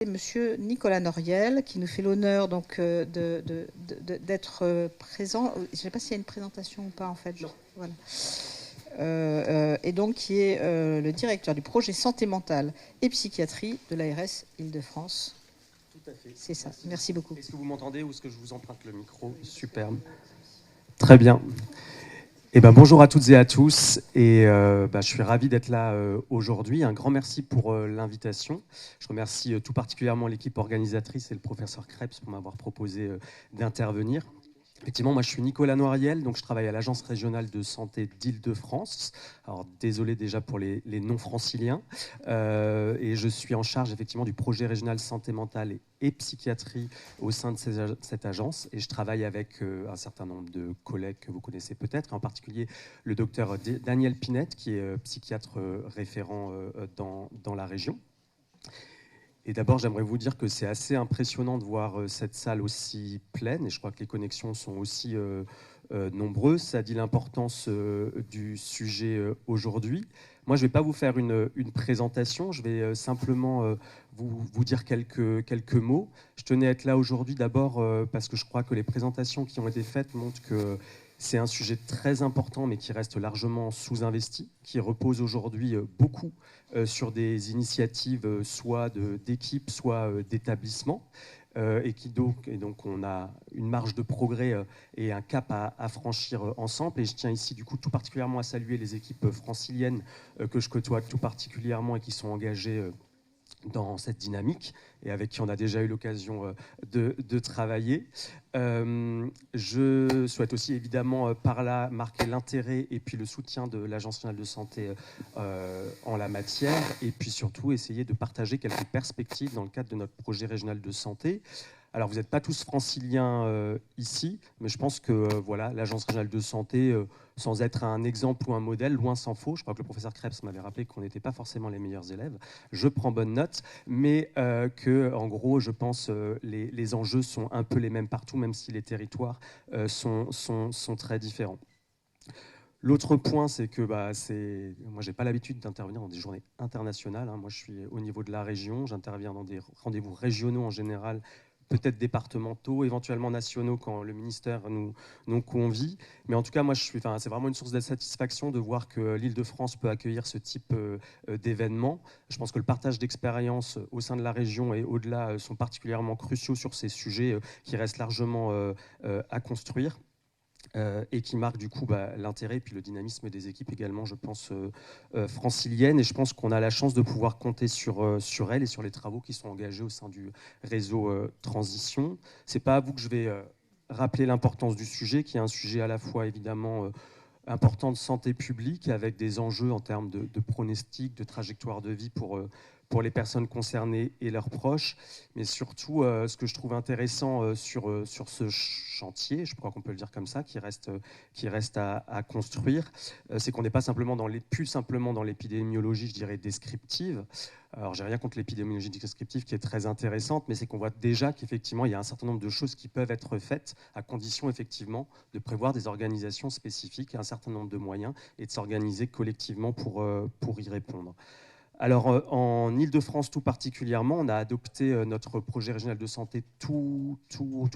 Monsieur Nicolas Noriel, qui nous fait l'honneur donc d'être présent. Je ne sais pas s'il y a une présentation ou pas en fait. Non. Voilà. Et donc qui est le directeur du projet santé mentale et psychiatrie de l'ARS Île-de-France. Tout à fait. C'est ça. Merci beaucoup. Est-ce que vous m'entendez ou est-ce que je vous emprunte le micro? Superbe. Très bien. Eh ben, bonjour à toutes et à tous, et je suis ravi d'être là aujourd'hui. Un grand merci pour l'invitation. Je remercie tout particulièrement l'équipe organisatrice et le professeur Krebs pour m'avoir proposé d'intervenir. Effectivement, moi je suis Nicolas Noiriel, donc je travaille à l'Agence régionale de santé d'Île-de-France. Alors désolé déjà pour les non-franciliens. Et je suis en charge effectivement du projet régional santé mentale et psychiatrie au sein de cette agence. Et je travaille avec un certain nombre de collègues que vous connaissez peut-être, en particulier le docteur Daniel Pinette, qui est psychiatre référent dans la région. Et d'abord, j'aimerais vous dire que c'est assez impressionnant de voir cette salle aussi pleine, et je crois que les connexions sont aussi nombreuses. Ça dit l'importance du sujet aujourd'hui. Moi, je ne vais pas vous faire une présentation, je vais simplement vous dire quelques mots. Je tenais à être là aujourd'hui d'abord parce que je crois que les présentations qui ont été faites montrent que c'est un sujet très important, mais qui reste largement sous-investi, qui repose aujourd'hui beaucoup sur des initiatives soit d'équipes, soit d'établissements, et donc on a une marge de progrès et un cap à franchir ensemble. Et je tiens ici du coup tout particulièrement à saluer les équipes franciliennes que je côtoie tout particulièrement et qui sont engagées dans cette dynamique et avec qui on a déjà eu l'occasion de travailler. Je souhaite aussi évidemment par là marquer l'intérêt et puis le soutien de l'Agence régionale de santé en la matière, et puis surtout essayer de partager quelques perspectives dans le cadre de notre projet régional de santé. Alors vous n'êtes pas tous franciliens ici, mais je pense que voilà, l'Agence régionale de santé, sans être un exemple ou un modèle, loin s'en faut. Je crois que le professeur Krebs m'avait rappelé qu'on n'était pas forcément les meilleurs élèves. Je prends bonne note, mais que en gros, je pense les enjeux sont un peu les mêmes partout, même si les territoires sont très différents. L'autre point, c'est que moi, j'ai pas l'habitude d'intervenir dans des journées internationales. Hein. Moi, je suis au niveau de la région. J'interviens dans des rendez-vous régionaux en général, peut-être départementaux, éventuellement nationaux quand le ministère nous convie. Mais en tout cas, moi, c'est vraiment une source de satisfaction de voir que l'Île-de-France peut accueillir ce type d'événements. Je pense que le partage d'expériences au sein de la région et au-delà sont particulièrement cruciaux sur ces sujets qui restent largement à construire. Et qui marque du coup l'intérêt et puis le dynamisme des équipes également, je pense, franciliennes. Et je pense qu'on a la chance de pouvoir compter sur elles et sur les travaux qui sont engagés au sein du réseau Transition. C'est pas à vous que je vais rappeler l'importance du sujet, qui est un sujet à la fois évidemment important de santé publique, avec des enjeux en termes de pronostic, de trajectoire de vie pour les personnes concernées et leurs proches. Mais surtout, ce que je trouve intéressant sur ce chantier, je crois qu'on peut le dire comme ça, qui reste à construire, c'est qu'on n'est pas simplement plus simplement dans l'épidémiologie, je dirais, descriptive. Alors, j'ai rien contre l'épidémiologie descriptive qui est très intéressante, mais c'est qu'on voit déjà qu'effectivement, il y a un certain nombre de choses qui peuvent être faites à condition, effectivement, de prévoir des organisations spécifiques, un certain nombre de moyens et de s'organiser collectivement pour y répondre. Alors, en Île-de-France tout particulièrement, on a adopté notre projet régional de santé tout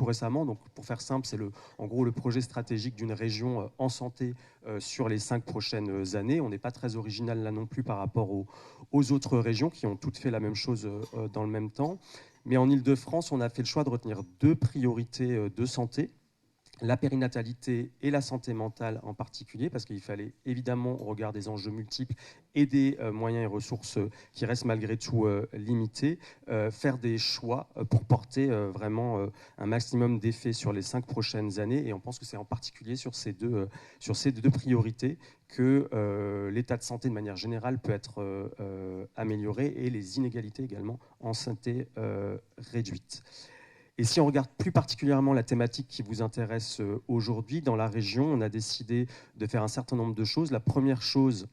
récemment. Donc, pour faire simple, c'est en gros le projet stratégique d'une région en santé sur les 5 prochaines années. On n'est pas très original là non plus par rapport aux autres régions qui ont toutes fait la même chose dans le même temps. Mais en Île-de-France, on a fait le choix de retenir 2 priorités de santé. La périnatalité et la santé mentale en particulier, parce qu'il fallait évidemment, au regard des enjeux multiples et des moyens et ressources qui restent malgré tout limités, faire des choix pour porter vraiment un maximum d'effets sur les 5 prochaines années. Et on pense que c'est en particulier sur ces deux priorités que l'état de santé de manière générale peut être amélioré et les inégalités également en santé réduites. Et si on regarde plus particulièrement la thématique qui vous intéresse aujourd'hui, dans la région, on a décidé de faire un certain nombre de choses. La première chose,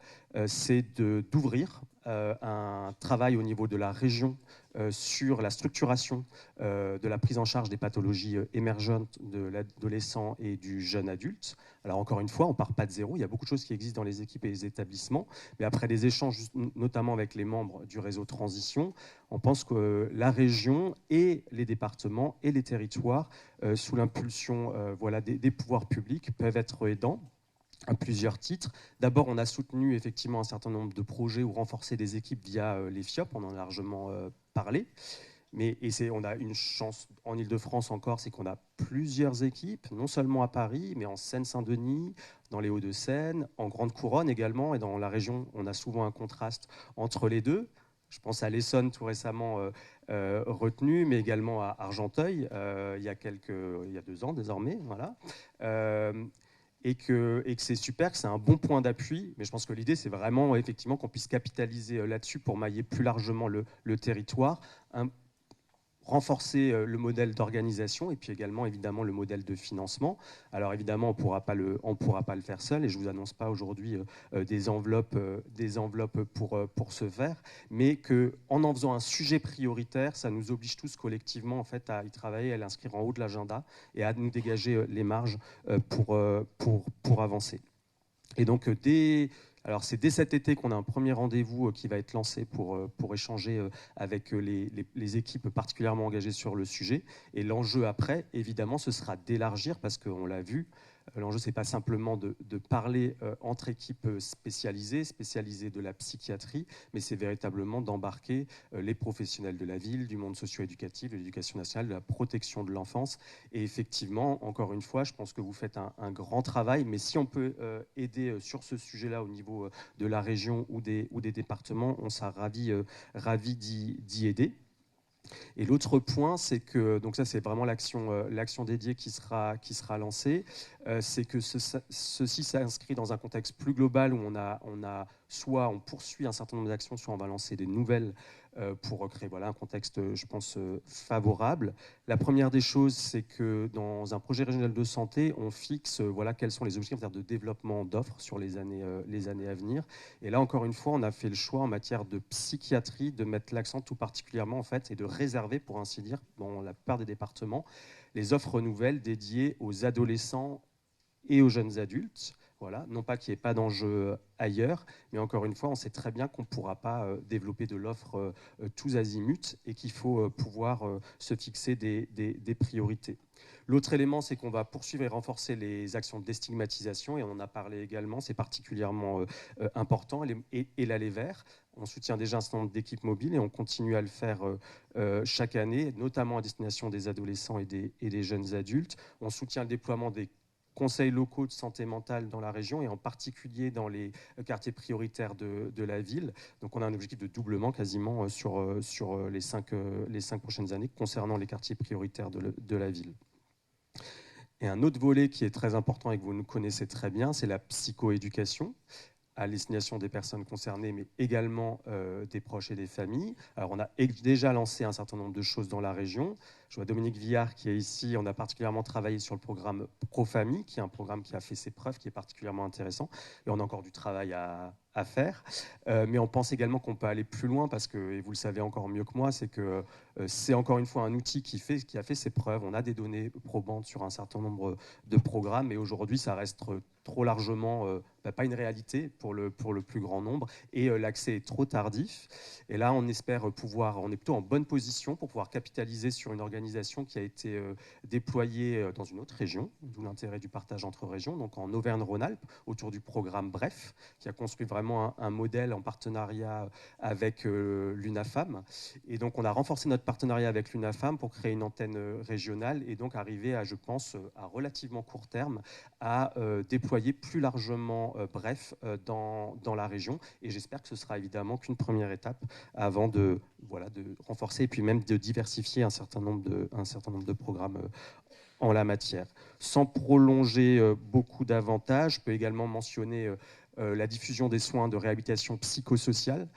c'est d'ouvrir un travail au niveau de la région sur la structuration de la prise en charge des pathologies émergentes de l'adolescent et du jeune adulte. Alors encore une fois, on ne part pas de zéro, il y a beaucoup de choses qui existent dans les équipes et les établissements, mais après des échanges notamment avec les membres du réseau Transition, on pense que la région et les départements et les territoires, sous l'impulsion des pouvoirs publics, peuvent être aidants à plusieurs titres. D'abord, on a soutenu effectivement un certain nombre de projets ou renforcé des équipes via les FIOP, on en a largement parlé. On a une chance en Ile-de-France encore, c'est qu'on a plusieurs équipes, non seulement à Paris, mais en Seine-Saint-Denis, dans les Hauts-de-Seine, en Grande Couronne également, et dans la région, on a souvent un contraste entre les deux. Je pense à l'Essonne tout récemment retenu, mais également à Argenteuil, il y a 2 ans désormais. Voilà. Et que c'est super, que c'est un bon point d'appui. Mais je pense que l'idée, c'est vraiment effectivement qu'on puisse capitaliser là-dessus pour mailler plus largement le territoire, renforcer le modèle d'organisation et puis également évidemment le modèle de financement. Alors évidemment, on pourra pas le faire seul et je vous annonce pas aujourd'hui des enveloppes pour ce faire, mais que en faisant un sujet prioritaire, ça nous oblige tous collectivement en fait à y travailler, à l'inscrire en haut de l'agenda et à nous dégager les marges pour avancer. Et donc alors c'est dès cet été qu'on a un premier rendez-vous qui va être lancé pour échanger avec les équipes particulièrement engagées sur le sujet. Et l'enjeu après, évidemment, ce sera d'élargir, parce qu'on l'a vu, l'enjeu, ce n'est pas simplement de parler entre équipes spécialisées de la psychiatrie, mais c'est véritablement d'embarquer les professionnels de la ville, du monde socio-éducatif, de l'éducation nationale, de la protection de l'enfance. Et effectivement, encore une fois, je pense que vous faites un grand travail, mais si on peut aider sur ce sujet-là au niveau de la région ou des départements, on sera ravis d'y aider. Et l'autre point, c'est que, donc ça c'est vraiment l'action dédiée qui sera lancée, c'est que ceci s'inscrit dans un contexte plus global où soit on poursuit un certain nombre d'actions, soit on va lancer des nouvelles pour créer un contexte, je pense, favorable. La première des choses, c'est que dans un projet régional de santé, on fixe quels sont les objectifs en termes de développement d'offres sur les années à venir. Et là, encore une fois, on a fait le choix en matière de psychiatrie de mettre l'accent tout particulièrement en fait et de réserver, pour ainsi dire, dans la plupart des départements, les offres nouvelles dédiées aux adolescents et aux jeunes adultes. Voilà, non pas qu'il n'y ait pas d'enjeu ailleurs, mais encore une fois, on sait très bien qu'on ne pourra pas développer de l'offre tous azimuts et qu'il faut pouvoir se fixer des priorités. L'autre élément, c'est qu'on va poursuivre et renforcer les actions de déstigmatisation, et on en a parlé également, c'est particulièrement important, et l'aller vers. On soutient déjà un certain nombre d'équipes mobiles et on continue à le faire chaque année, notamment à destination des adolescents et des jeunes adultes. On soutient le déploiement des conseils locaux de santé mentale dans la région et en particulier dans les quartiers prioritaires de la ville. Donc on a un objectif de doublement quasiment sur les 5 prochaines années concernant les quartiers prioritaires de la ville. Et un autre volet qui est très important et que vous nous connaissez très bien, c'est la psychoéducation à destination des personnes concernées, mais également des proches et des familles. Alors on a déjà lancé un certain nombre de choses dans la région. Je vois Dominique Villard qui est ici. On a particulièrement travaillé sur le programme Pro-Famille, qui est un programme qui a fait ses preuves, qui est particulièrement intéressant. Et on a encore du travail à faire. Mais on pense également qu'on peut aller plus loin parce que, et vous le savez encore mieux que moi, c'est que c'est encore une fois un outil qui a fait ses preuves. On a des données probantes sur un certain nombre de programmes et aujourd'hui, ça reste trop largement pas une réalité pour le plus grand nombre et l'accès est trop tardif. Et là, on espère on est plutôt en bonne position pour pouvoir capitaliser sur une organisation qui a été déployée dans une autre région, d'où l'intérêt du partage entre régions, donc en Auvergne-Rhône-Alpes, autour du programme BREF, qui a construit vraiment un modèle en partenariat avec l'UNAFAM. Et donc, on a renforcé notre partenariat avec l'UNAFAM pour créer une antenne régionale et donc arriver à, je pense, à relativement court terme, à déployer plus largement BREF dans la région. Et j'espère que ce sera évidemment qu'une première étape avant de renforcer et puis même de diversifier un certain nombre de programmes en la matière. Sans prolonger beaucoup davantage, je peux également mentionner la diffusion des soins de réhabilitation psychosociale,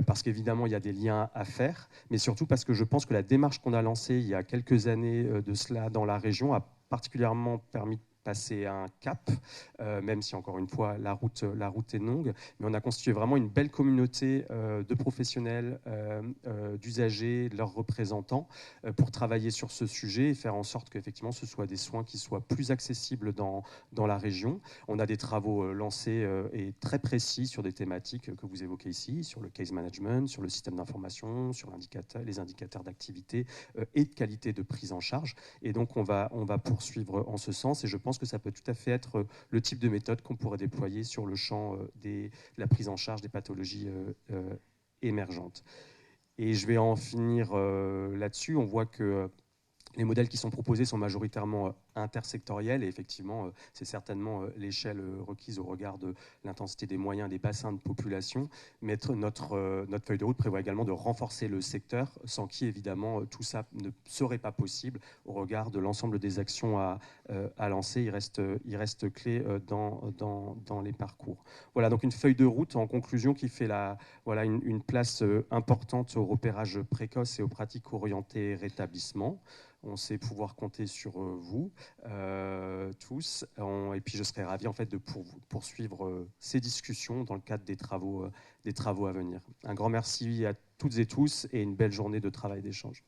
parce qu'évidemment, il y a des liens à faire, mais surtout parce que je pense que la démarche qu'on a lancée il y a quelques années de cela dans la région a particulièrement permis passer un cap, même si encore une fois la route est longue, mais on a constitué vraiment une belle communauté de professionnels, d'usagers, de leurs représentants pour travailler sur ce sujet et faire en sorte qu'effectivement ce soit des soins qui soient plus accessibles dans la région. On a des travaux lancés et très précis sur des thématiques que vous évoquez ici, sur le case management, sur le système d'information, sur les indicateurs d'activité et de qualité de prise en charge. Et donc on va poursuivre en ce sens, et je pense que ça peut tout à fait être le type de méthode qu'on pourrait déployer sur le champ de la prise en charge des pathologies émergentes. Et je vais en finir là-dessus. On voit que les modèles qui sont proposés sont majoritairement intersectoriels et effectivement, c'est certainement l'échelle requise au regard de l'intensité des moyens des bassins de population. Mais notre feuille de route prévoit également de renforcer le secteur, sans qui, évidemment, tout ça ne serait pas possible au regard de l'ensemble des actions à lancer. Il reste clé dans les parcours. Voilà, donc une feuille de route, en conclusion, qui fait une place importante au repérage précoce et aux pratiques orientées rétablissement. On sait pouvoir compter sur vous tous. Et puis je serais ravi en fait de poursuivre ces discussions dans le cadre des travaux à venir. Un grand merci à toutes et tous et une belle journée de travail d'échange.